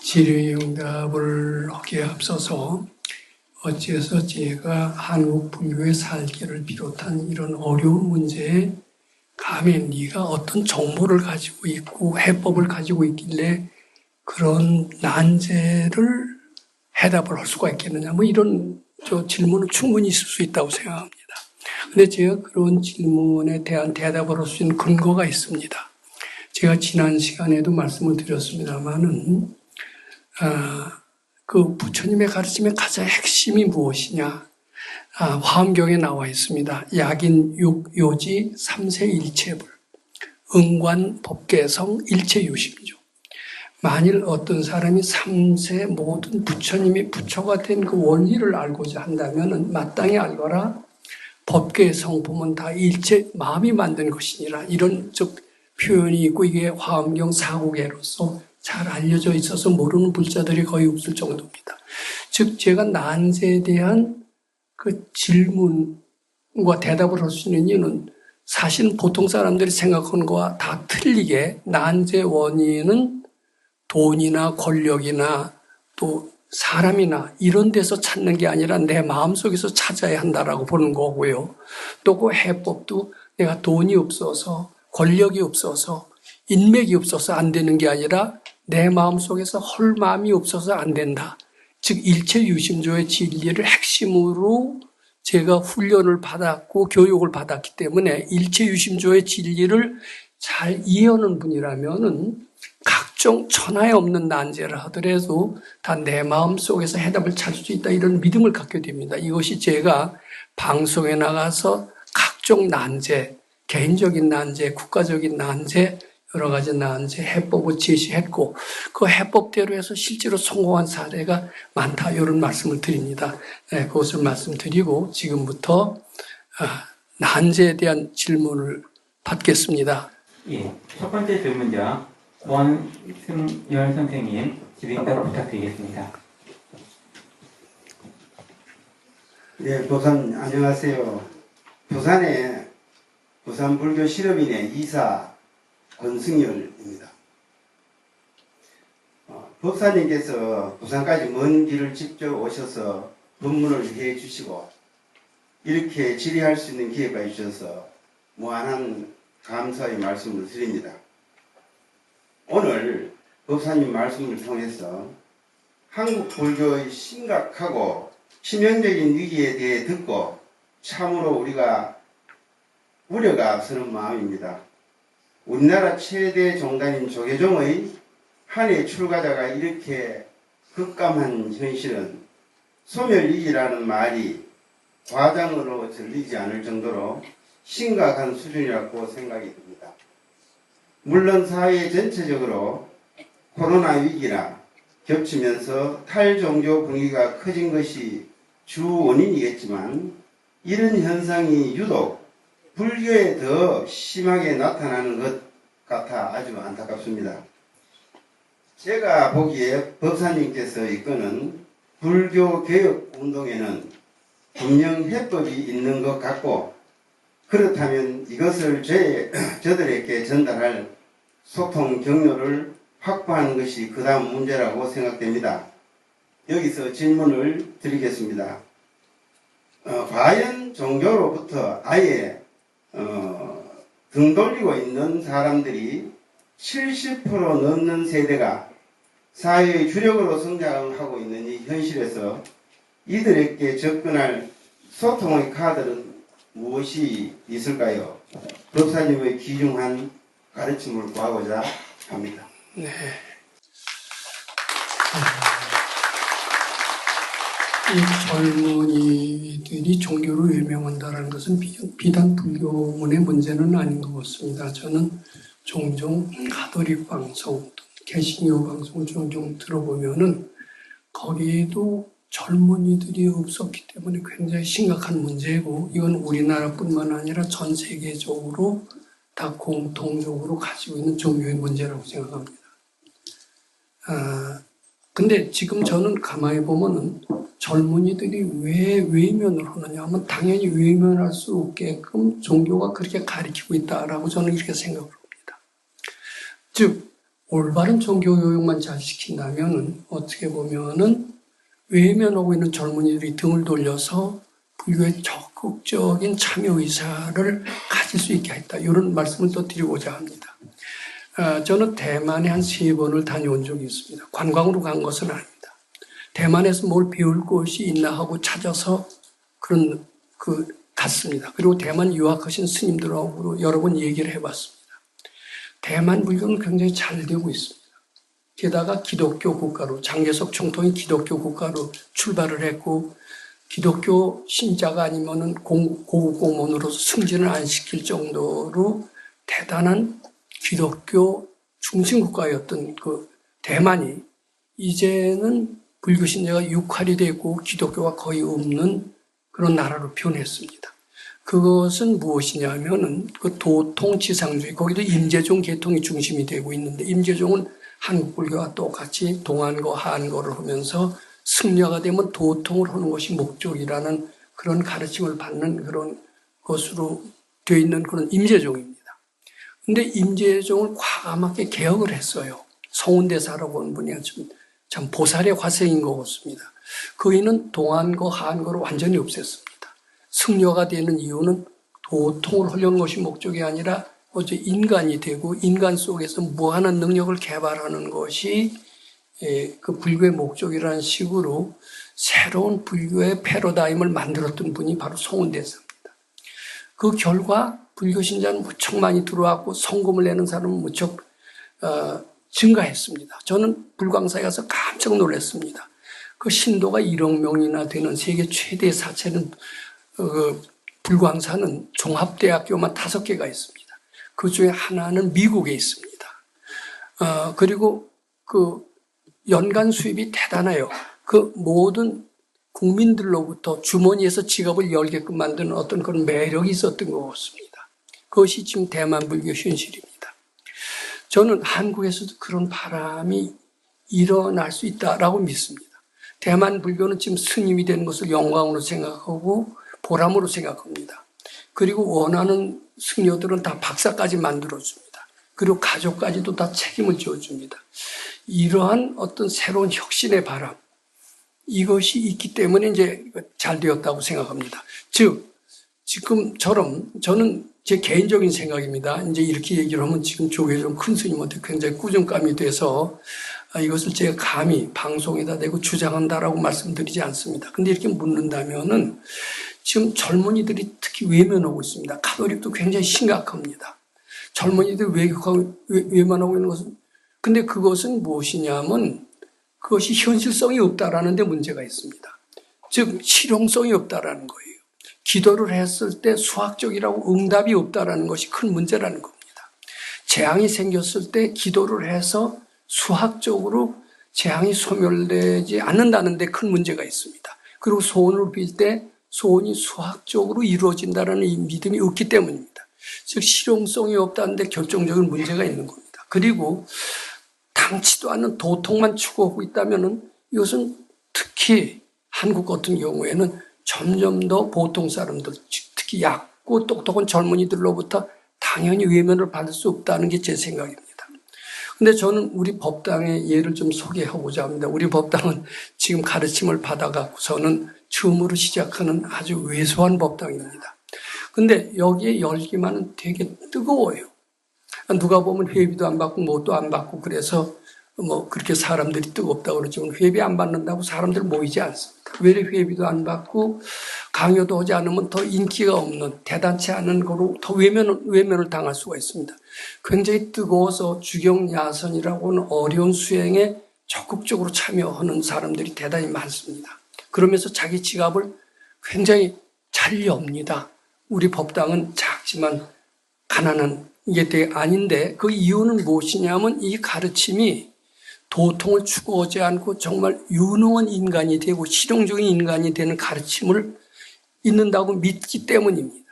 질의응답을 하기에 앞서서 어찌해서 제가 한국 불교의 살기를 비롯한 이런 어려운 문제에 감히 네가 어떤 정보를 가지고 있고 해법을 가지고 있길래 그런 난제를 해답을 할 수가 있겠느냐, 뭐 이런 질문은 충분히 있을 수 있다고 생각합니다. 근데 제가 그런 질문에 대한 대답을 할 수 있는 근거가 있습니다. 제가 지난 시간에도 말씀을 드렸습니다만은 그 부처님의 가르침의 가장 핵심이 무엇이냐? 화엄경에 나와 있습니다. 약인 육요지 삼세일체불, 응관 법계성 일체유심조. 만일 어떤 사람이 삼세 모든 부처님이 부처가 된 그 원리를 알고자 한다면 마땅히 알거라. 법계의 성품은 다 일체 마음이 만든 것이니라. 이런 표현이 있고 이게 화엄경 사고계로서 잘 알려져 있어서 모르는 불자들이 거의 없을 정도입니다. 즉 제가 난제에 대한 그 질문과 대답을 할 수 있는 이유는 사실 보통 사람들이 생각하는 것과 다 틀리게 난제 원인은 돈이나 권력이나 또 사람이나 이런 데서 찾는 게 아니라 내 마음속에서 찾아야 한다라고 보는 거고요. 또 그 해법도 내가 돈이 없어서 권력이 없어서 인맥이 없어서 안 되는 게 아니라 내 마음속에서 헐 마음이 없어서 안 된다. 즉 일체유심조의 진리를 핵심으로 제가 훈련을 받았고 교육을 받았기 때문에 일체유심조의 진리를 잘 이해하는 분이라면은 각종 천하에 없는 난제를 하더라도 다 내 마음속에서 해답을 찾을 수 있다, 이런 믿음을 갖게 됩니다. 이것이 제가 방송에 나가서 각종 난제, 개인적인 난제, 국가적인 난제, 여러 가지 난제 해법을 제시했고 그 해법대로 해서 실제로 성공한 사례가 많다, 이런 말씀을 드립니다. 네, 그것을 말씀드리고 지금부터 난제에 대한 질문을 받겠습니다. 예, 첫 번째 질문자 원승열 선생님 질의응답 부탁드리겠습니다. 네, 부산 안녕하세요. 부산의 부산불교 실업인의 이사 권승열입니다. 법사님께서 부산까지 먼 길을 직접 오셔서 법문을 해 주시고 이렇게 질의할 수 있는 기회가 있어서 무한한 감사의 말씀을 드립니다. 오늘 법사님 말씀을 통해서 한국 불교의 심각하고 치명적인 위기에 대해 듣고 참으로 우리가 우려가 앞서는 마음입니다. 우리나라 최대 종단인 조계종의 한 해 출가자가 이렇게 급감한 현실은 소멸위기라는 말이 과장으로 들리지 않을 정도로 심각한 수준이라고 생각이 듭니다. 물론 사회 전체적으로 코로나 위기라 겹치면서 탈종교 분위기가 커진 것이 주 원인이겠지만 이런 현상이 유독 불교에 더 심하게 나타나는 것 같아 아주 안타깝습니다. 제가 보기에 법사님께서 이끄는 불교 개혁 운동에는 분명 해법이 있는 것 같고 그렇다면 이것을 저들에게 전달할 소통 경로를 확보하는 것이 그 다음 문제라고 생각됩니다. 여기서 질문을 드리겠습니다. 과연 종교로부터 아예 등 돌리고 있는 사람들이 70% 넘는 세대가 사회의 주력으로 성장하고 있는 이 현실에서 이들에게 접근할 소통의 카드는 무엇이 있을까요? 법사님의 귀중한 가르침을 구하고자 합니다. 네. 이 젊은이들이 종교를 외면한다는 것은 비단 불교문의 문제는 아닌 것 같습니다. 저는 종종 가톨릭 방송, 개신교 방송을 종종 들어보면은 거기에도 젊은이들이 없었기 때문에 굉장히 심각한 문제고 이건 우리나라뿐만 아니라 전 세계적으로 다 공통적으로 가지고 있는 종교의 문제라고 생각합니다. 근데 지금 저는 가만히 보면은 젊은이들이 왜 외면을 하느냐 하면 당연히 외면할 수 없게끔 종교가 그렇게 가르치고 있다라고 저는 이렇게 생각을 합니다. 즉 올바른 종교 교육만 잘 시킨다면 어떻게 보면은 외면하고 있는 젊은이들이 등을 돌려서 불교에 적극적인 참여 의사를 가질 수 있게 했다. 이런 말씀을 또 드리고자 합니다. 저는 대만에 한 3번을 다녀온 적이 있습니다. 관광으로 간 것은 아닙니다. 대만에서 뭘 배울 것이 있나 하고 찾아서 갔습니다. 그리고 대만 유학하신 스님들하고 여러 번 얘기를 해봤습니다. 대만 불교는 굉장히 잘 되고 있습니다. 게다가 기독교 국가로, 장개석 총통이 기독교 국가로 출발을 했고, 기독교 신자가 아니면은 고급 공무원으로서 승진을 안 시킬 정도로 대단한 기독교 중심국가였던 그 대만이 이제는 불교 신자가 육할이 되고 기독교가 거의 없는 그런 나라로 변했습니다. 그것은 무엇이냐면은 그 도통 지상주의, 거기도 임재종 계통이 중심이 되고 있는데, 임재종은 한국 불교와 똑같이 동안거, 한거를 하면서 승려가 되면 도통을 하는 것이 목적이라는 그런 가르침을 받는 그런 것으로 되어 있는 그런 임재종입니다. 근데 임재종을 과감하게 개혁을 했어요. 성운대사라고 하는 분이 참 보살의 화생인 것 같습니다. 그이는 동안거, 한거를 완전히 없앴습니다. 승려가 되는 이유는 도통을 하려는 것이 목적이 아니라 어째 인간이 되고 인간 속에서 무한한 능력을 개발하는 것이 그 불교의 목적이라는 식으로 새로운 불교의 패러다임을 만들었던 분이 바로 송은대사입니다. 그 결과 불교 신자는 무척 많이 들어왔고 성금을 내는 사람은 무척 증가했습니다. 저는 불광사에 가서 깜짝 놀랐습니다. 그 신도가 1억 명이나 되는 세계 최대 사채는 불광사는 종합대학교만 5개가 있습니다. 그 중에 하나는 미국에 있습니다. 그리고 그 연간 수입이 대단해요. 그 모든 국민들로부터 주머니에서 지갑을 열게끔 만드는 어떤 그런 매력이 있었던 것 같습니다. 그것이 지금 대만 불교 현실입니다. 저는 한국에서도 그런 바람이 일어날 수 있다라고 믿습니다. 대만 불교는 지금 스님이 되는 것을 영광으로 생각하고 보람으로 생각합니다. 그리고 원하는 승려들은 다 박사까지 만들어줍니다. 그리고 가족까지도 다 책임을 지어줍니다. 이러한 어떤 새로운 혁신의 바람, 이것이 있기 때문에 이제 잘 되었다고 생각합니다. 즉, 지금처럼 저는 제 개인적인 생각입니다. 이제 이렇게 얘기를 하면 지금 조계종 큰 스님한테 굉장히 꾸중감이 돼서 이것을 제가 감히 방송에다 대고 주장한다라고 말씀드리지 않습니다. 근데 이렇게 묻는다면은 지금 젊은이들이 특히 외면하고 있습니다. 가톨릭도 굉장히 심각합니다. 젊은이들이 외면하고 있는 것은, 근데 그것은 무엇이냐면 그것이 현실성이 없다라는 데 문제가 있습니다. 즉 실용성이 없다라는 거예요. 기도를 했을 때 수학적이라고 응답이 없다라는 것이 큰 문제라는 겁니다. 재앙이 생겼을 때 기도를 해서 수학적으로 재앙이 소멸되지 않는다는 데 큰 문제가 있습니다. 그리고 소원을 빌 때 소원이 수학적으로 이루어진다는 이 믿음이 없기 때문입니다. 즉 실용성이 없다는 데 결정적인 문제가 있는 겁니다. 그리고 당치도 않는 도통만 추구하고 있다면 이것은 특히 한국 같은 경우에는 점점 더 보통 사람들, 특히 얕고 똑똑한 젊은이들로부터 당연히 외면을 받을 수 없다는 게 제 생각입니다. 근데 저는 우리 법당의 예를 좀 소개하고자 합니다. 우리 법당은 지금 가르침을 받아갖고서는 처음으로 시작하는 아주 왜소한 법당입니다. 근데 여기에 열기만은 되게 뜨거워요. 누가 보면 회비도 안 받고 뭣도 안 받고 그래서 그렇게 사람들이 뜨겁다고 그러지만 회비 안 받는다고 사람들 모이지 않습니다. 왜 회비도 안 받고 강요도 하지 않으면 더 인기가 없는 대단치 않은 거로 더 외면을 당할 수가 있습니다. 굉장히 뜨거워서 주경야선이라고 하는 어려운 수행에 적극적으로 참여하는 사람들이 대단히 많습니다. 그러면서 자기 지갑을 굉장히 잘 엽니다. 우리 법당은 작지만 가난한 게 아닌데 그 이유는 무엇이냐면 이 가르침이 도통을 추구하지 않고 정말 유능한 인간이 되고 실용적인 인간이 되는 가르침을 있는다고 믿기 때문입니다.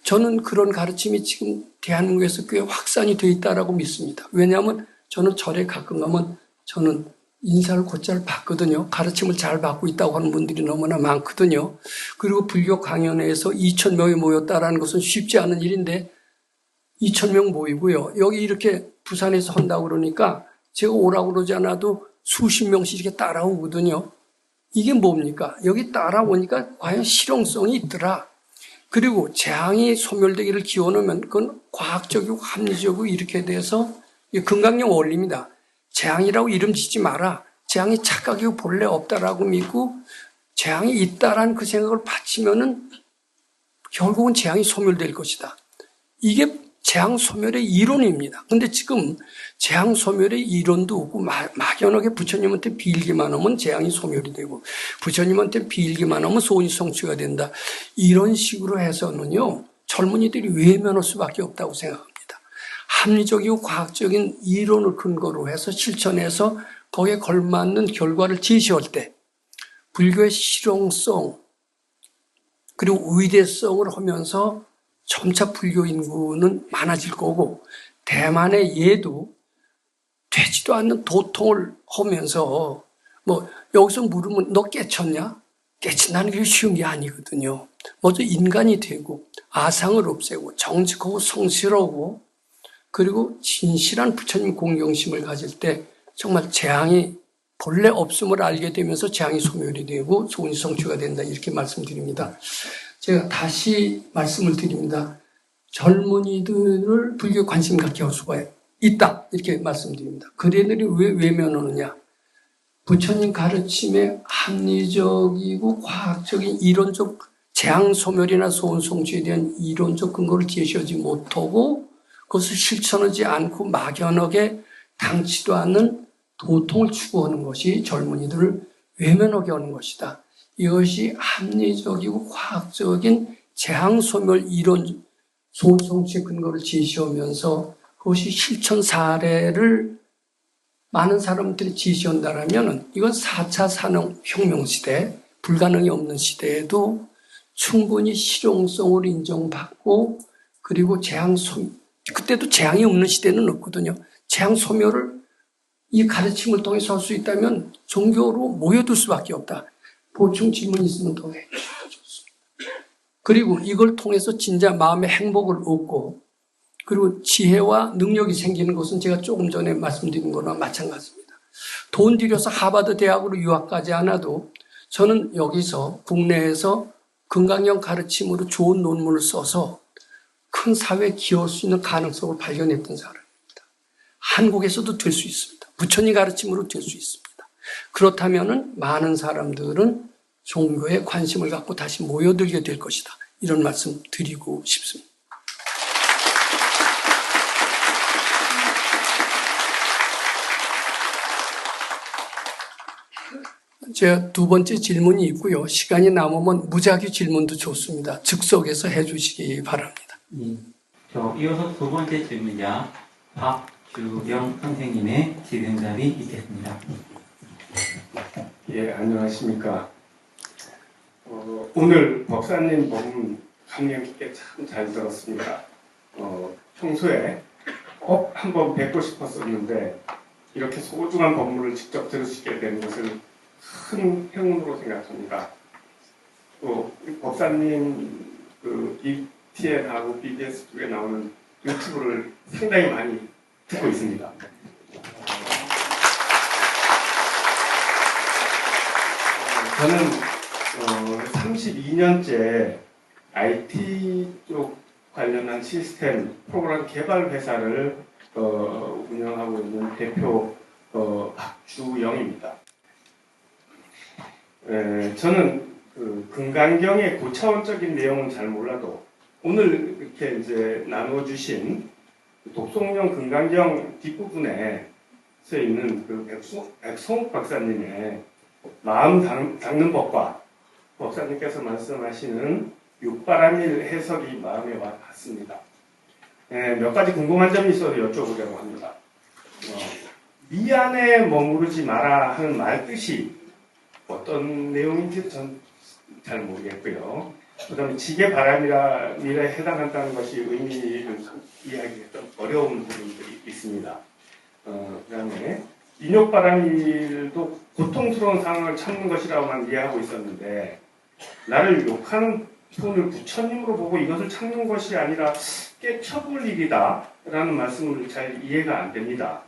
저는 그런 가르침이 지금 대한민국에서 꽤 확산이 되어 있다고 믿습니다. 왜냐하면 저는 절에 가끔 가면 저는 인사를 곧잘 받거든요. 가르침을 잘 받고 있다고 하는 분들이 너무나 많거든요. 그리고 불교 강연회에서 2,000명이 모였다는 것은 쉽지 않은 일인데 2,000명 모이고요. 여기 이렇게 부산에서 한다고 그러니까 제가 오라고 그러지 않아도 수십 명씩 이렇게 따라오거든요. 이게 뭡니까? 여기 따라오니까 과연 실용성이 있더라. 그리고 재앙이 소멸되기를 기원하면 그건 과학적이고 합리적이고 이렇게 돼서 금강경 원리입니다. 재앙이라고 이름 짓지 마라. 재앙이 착각이고 본래 없다라고 믿고 재앙이 있다라는 그 생각을 바치면은 결국은 재앙이 소멸될 것이다. 이게 재앙 소멸의 이론입니다. 근데 지금 재앙 소멸의 이론도 없고 막연하게 부처님한테 빌기만 하면 재앙이 소멸이 되고 부처님한테 빌기만 하면 소원이 성취가 된다. 이런 식으로 해서는요, 젊은이들이 외면할 수밖에 없다고 생각합니다. 합리적이고 과학적인 이론을 근거로 해서 실천해서 거기에 걸맞는 결과를 제시할 때 불교의 실용성 그리고 의대성을 하면서 점차 불교 인구는 많아질 거고 대만의 예도 되지도 않는 도통을 하면서 뭐 여기서 물으면 너 깨쳤냐? 깨친다는 게 쉬운 게 아니거든요. 먼저 인간이 되고 아상을 없애고 정직하고 성실하고 그리고 진실한 부처님 공경심을 가질 때 정말 재앙이 본래 없음을 알게 되면서 재앙이 소멸이 되고 소원이 성취가 된다 이렇게 말씀드립니다. 제가 다시 말씀을 드립니다. 젊은이들을 불교에 관심 갖게 할 수가 있다 이렇게 말씀드립니다. 그대들이 왜 외면하느냐? 부처님 가르침에 합리적이고 과학적인 이론적 재앙 소멸이나 소원 성취에 대한 이론적 근거를 제시하지 못하고 그것을 실천하지 않고 막연하게 당치도 않는 도통을 추구하는 것이 젊은이들을 외면하게 하는 것이다. 이것이 합리적이고 과학적인 재앙소멸 이론 소원 성취의 근거를 제시하면서 그것이 실천 사례를 많은 사람들이 제시한다면 이건 4차 산업혁명 시대, 불가능이 없는 시대에도 충분히 실용성을 인정받고 그리고 그때도 재앙이 없는 시대는 없거든요. 재앙 소멸을 이 가르침을 통해서 할 수 있다면 종교로 모여들 수밖에 없다. 보충 질문 있으면 더 해주셨습니다. 그리고 이걸 통해서 진짜 마음의 행복을 얻고 그리고 지혜와 능력이 생기는 것은 제가 조금 전에 말씀드린 거나 마찬가지입니다. 돈 들여서 하버드 대학으로 유학가지 않아도 저는 여기서 국내에서 금강경 가르침으로 좋은 논문을 써서 큰 사회에 기여할 수 있는 가능성을 발견했던 사람입니다. 한국에서도 될 수 있습니다. 부처님 가르침으로 될 수 있습니다. 그렇다면 많은 사람들은 종교에 관심을 갖고 다시 모여들게 될 것이다. 이런 말씀 드리고 싶습니다. 제가 두 번째 질문이 있고요. 시간이 남으면 무작위 질문도 좋습니다. 즉석에서 해주시기 바랍니다. 이어서 두 번째 질문자 박주영 선생님의 질의응답이 있겠습니다. 예, 안녕하십니까. 오늘 법사님 법문 감명 깊게 참 잘 들었습니다. 평소에 꼭 한번 뵙고 싶었었는데 이렇게 소중한 법문을 직접 들을 수 있게 된 것은 큰 행운으로 생각합니다. 또 법사님 BTN하고 BBS 쪽에 나오는 유튜브를 상당히 많이 듣고 있습니다. 저는 32년째 IT 쪽 관련한 시스템 프로그램 개발 회사를 운영하고 있는 대표 박주영입니다. 저는 금강경의 고차원적인 내용은 잘 몰라도 오늘 이렇게 이제 나눠주신 독송령 금강경 뒷부분에 써 있는 백송욱 박사님의 마음 닦는 법과 법사님께서 말씀하시는 육바라밀 해석이 마음에 와 닿습니다. 몇 가지 궁금한 점이 있어서 여쭤보려고 합니다. 미안에 머무르지 마라 하는 말 뜻이 어떤 내용인지 전 잘 모르겠고요. 그 다음에 지게바람이라에 해당한다는 것이 의미를 이해하기가 좀 어려운 부분들이 있습니다. 그 다음에 인욕바람일도 고통스러운 상황을 참는 것이라고만 이해하고 있었는데 나를 욕하는 손을 부처님으로 보고 이것을 찾는 것이 아니라 깨쳐볼 일이다라는 말씀을 잘 이해가 안 됩니다.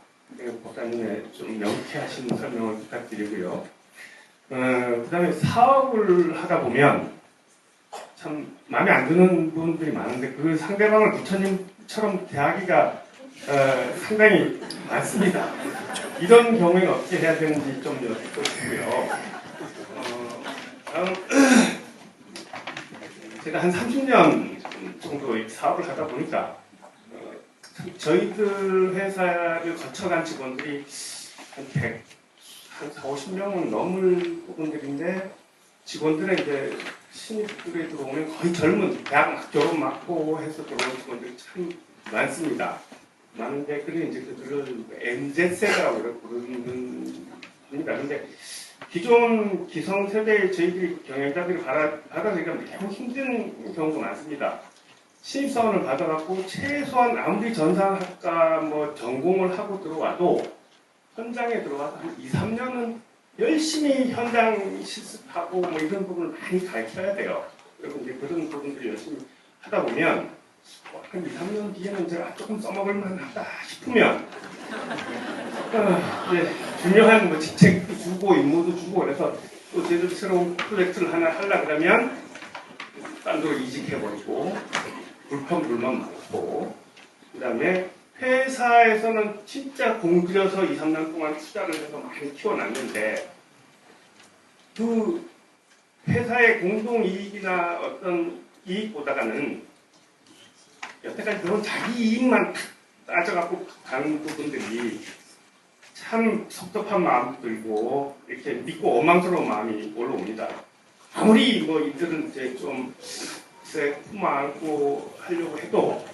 목사님의 좀 명쾌하신 설명을 부탁드리고요. 그 다음에 사업을 하다 보면 참 마음에 안 드는 부분들이 많은데 그 상대방을 부처님처럼 대하기가 상당히 많습니다. 이런 경우에는 어떻게 해야 되는지 좀 여쭙고 싶고요. 다음 제가 한 30년 정도 사업을 하다 보니까 저희들 회사를 거쳐간 직원들이 한 40명은 넘을 부분들인데 직원들의 이제 신입들에 들어오면 거의 젊은 대학 졸업 맞고 해서 들어온 직원들이 참 많습니다. 많은데 그게 이제 그들을 MZ세대라고 부르는 겁니다. 근데 기존 기성세대의 저희들이 경영자들이 받아들이기가 매우 힘든 경우가 많습니다. 신입사원을 받아갖고 최소한 아무리 전산학과 전공을 하고 들어와도 현장에 들어와서 한 2, 3년은 열심히 현장 실습하고 이런 부분을 많이 가르쳐야 돼요. 그리고 이제 그런 부분들을 열심히 하다 보면 한 2, 3년 뒤에는 제가 조금 써먹을 만하다 싶으면 이제 중요한 직책도 주고 임무도 주고 그래서 또 저희들 새로운 프로젝트를 하나 하려고 그러면 딴 데로 이직해버리고 불평불만 많고 그 다음에 회사에서는 진짜 공들여서 2, 3년 동안 투자를 해서 많이 키워놨는데 그 회사의 공동이익이나 어떤 이익보다는 여태까지 그런 자기 이익만 따져갖고 가는 부분들이 참 섭섭한 마음도 들고 이렇게 믿고 원망스러운 마음이 올라옵니다. 아무리 이들은 이제 좀 품 안고 하려고 해도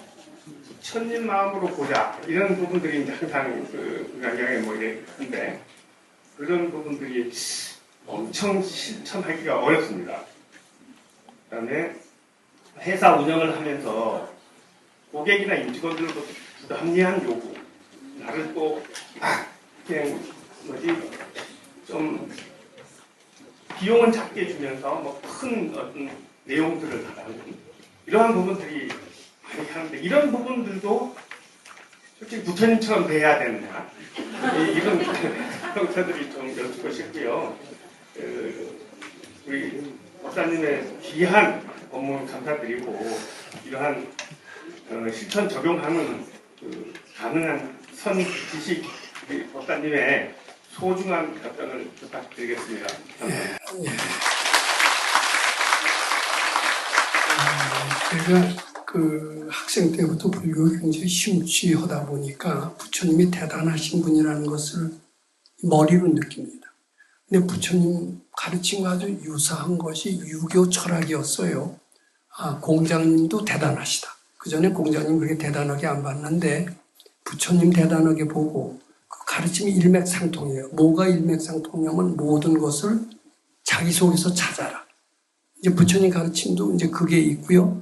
천님 마음으로 보자 이런 부분들이 이제 항상 그 양양에 있는데 그런 부분들이 엄청 실천하기가 어렵습니다. 그다음에 회사 운영을 하면서 고객이나 임직원들도 합리한 요구, 나를 또 그냥 좀 비용은 작게 주면서 큰 어떤 내용들을 하는 이러한 부분들이 많이 하는데 이런 부분들도 솔직히 부처님처럼 돼야 되느냐 이런 형태들이 좀 여쭙고 싶고요. 우리 목사님의 귀한 업무 감사드리고 이러한 실천 적용하는 가능한 선 지식 목사님의 소중한 답변을 부탁드리겠습니다. 감사합니다. 제가 그 학생 때부터 불교를 굉장히 심취하다 보니까 부처님이 대단하신 분이라는 것을 머리로 느낍니다. 근데 부처님 가르침과 아주 유사한 것이 유교 철학이었어요. 공자님도 대단하시다. 그 전에 공자님 그렇게 대단하게 안 봤는데 부처님 대단하게 보고 그 가르침이 일맥상통이에요. 뭐가 일맥상통이냐면 모든 것을 자기 속에서 찾아라. 이제 부처님 가르침도 이제 그게 있고요.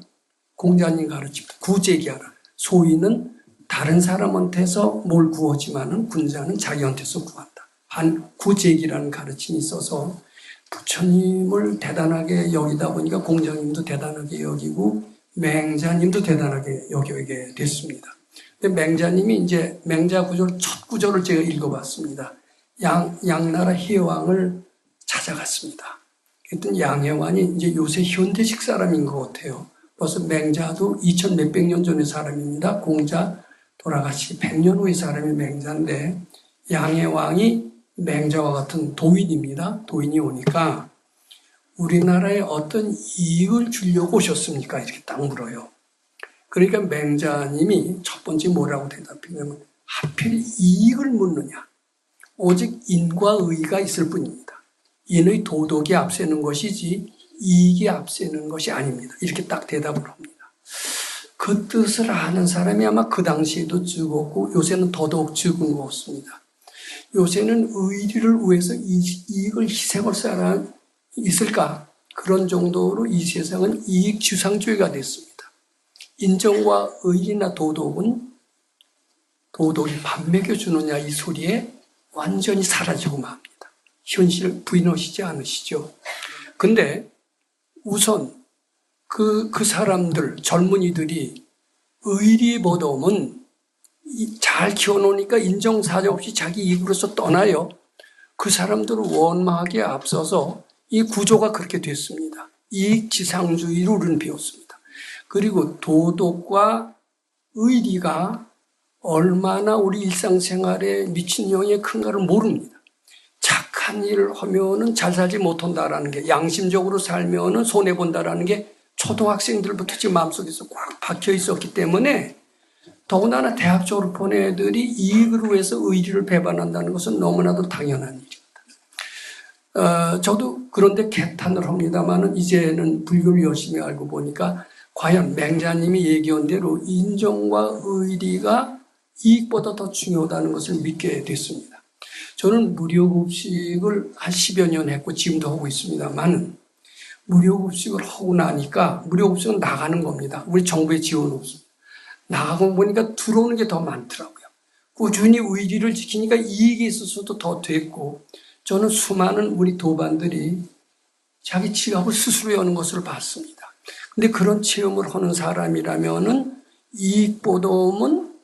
공자님 가르침도 구제기하라. 소인은 다른 사람한테서 뭘 구하지만은 군자는 자기한테서 구한다. 구제기라는 가르침이 있어서 부처님을 대단하게 여기다 보니까 공자님도 대단하게 여기고 맹자님도 대단하게 여기게 됐습니다. 근데 맹자님이 이제 맹자 구절 첫 구절을 제가 읽어봤습니다. 양나라 희왕을 찾아갔습니다. 그랬더니 양해왕이 이제 요새 현대식 사람인 것 같아요. 벌써 맹자도 2000 몇백 년 전의 사람입니다. 공자 돌아가시 100년 후의 사람이 맹자인데 양해왕이 맹자와 같은 도인입니다. 도인이 오니까 우리나라에 어떤 이익을 주려고 오셨습니까? 이렇게 딱 물어요. 그러니까 맹자님이 첫 번째 뭐라고 대답했냐면 하필 이익을 묻느냐. 오직 인과 의가 있을 뿐입니다. 인의 도덕이 앞세는 것이지 이익이 앞세는 것이 아닙니다. 이렇게 딱 대답을 합니다. 그 뜻을 아는 사람이 아마 그 당시에도 적었고 요새는 더더욱 적은 것 같습니다. 요새는 의리를 위해서 이익을 희생할 사람이 있을까? 그런 정도로 이 세상은 이익지상주의가 됐습니다. 인정과 의리나 도덕은 도덕이 밥 먹여주느냐 이 소리에 완전히 사라지고 맙니다. 현실 부인하시지 않으시죠? 근데 우선 그 사람들, 젊은이들이 의리보dom은 잘 키워놓으니까 인정사정 없이 자기 이익으로서 떠나요. 그 사람들을 원망하기에 앞서서 이 구조가 그렇게 됐습니다. 이익지상주의로 우리는 배웠습니다. 그리고 도덕과 의리가 얼마나 우리 일상생활에 미친 영향이 큰가를 모릅니다. 착한 일을 하면은 잘 살지 못한다라는 게, 양심적으로 살면은 손해본다라는 게 초등학생들부터 지금 마음속에서 꽉 박혀 있었기 때문에 더군다나 대학 졸업한 애들이 이익을 위해서 의리를 배반한다는 것은 너무나도 당연한 일입니다. 저도 그런데 개탄을 합니다만은 이제는 불교를 열심히 알고 보니까 과연 맹자님이 얘기한 대로 인정과 의리가 이익보다 더 중요하다는 것을 믿게 됐습니다. 저는 무료급식을 한 10여 년 했고 지금도 하고 있습니다만 무료급식을 하고 나니까 무료급식은 나가는 겁니다. 우리 정부의 지원 없습니다. 나가고 보니까 들어오는 게 더 많더라고요. 꾸준히 의리를 지키니까 이익이 있어서도 더 됐고 저는 수많은 우리 도반들이 자기 지갑을 스스로 여는 것을 봤습니다. 근데 그런 체험을 하는 사람이라면은 이익보다는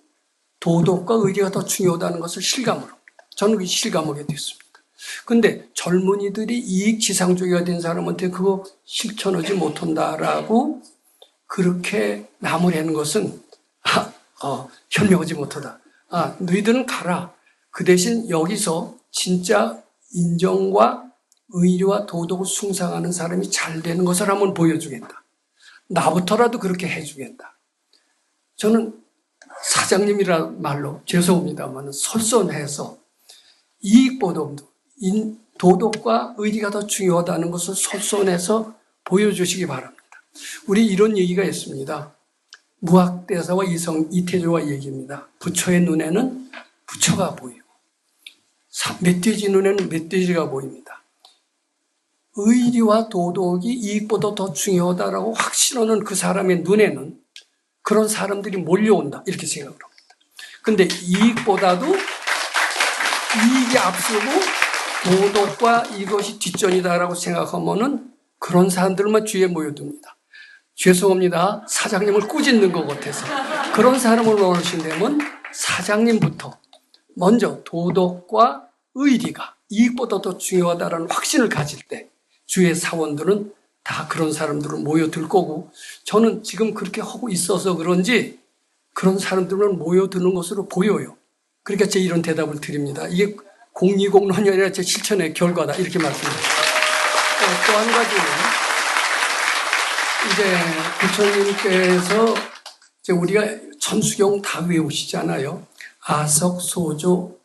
도덕과 의리가 더 중요하다는 것을 실감을 합니다. 저는 그 실감하게 됐습니다. 근데 젊은이들이 이익지상주의가 된 사람한테 그거 실천하지 못한다라고 그렇게 나무라는 것은 현명하지 못하다. 너희들은 가라. 그 대신 여기서 진짜 인정과 의리와 도덕을 숭상하는 사람이 잘 되는 것을 한번 보여주겠다. 나부터라도 그렇게 해주겠다. 저는 사장님이라 말로 죄송합니다만 설선해서 이익보다도 도덕과 의리가 더 중요하다는 것을 설선해서 보여주시기 바랍니다. 우리 이런 얘기가 있습니다. 무학대사와 이태조와 얘기입니다. 부처의 눈에는 부처가 보이고 멧돼지 눈에는 멧돼지가 보입니다. 의리와 도덕이 이익보다 더 중요하다라고 확신하는 그 사람의 눈에는 그런 사람들이 몰려온다 이렇게 생각을 합니다. 근데 이익보다도 이익이 앞서고 도덕과 이것이 뒷전이다라고 생각하면은 그런 사람들만 주위에 모여듭니다. 죄송합니다. 사장님을 꾸짖는 것 같아서. 그런 사람을 원하신다면 사장님부터 먼저 도덕과 의리가 이익보다 더 중요하다는 확신을 가질 때 주위의 사원들은 다 그런 사람들은 모여들 거고 저는 지금 그렇게 하고 있어서 그런지 그런 사람들은 모여드는 것으로 보여요. 그러니까 제가 이런 대답을 드립니다. 이게 공리공론이 아니라 제 실천의 결과다 이렇게 말씀드립니다. 또 한 가지는 이제 부처님께서 이제 우리가 천수경 다 외우시잖아요. 아석소조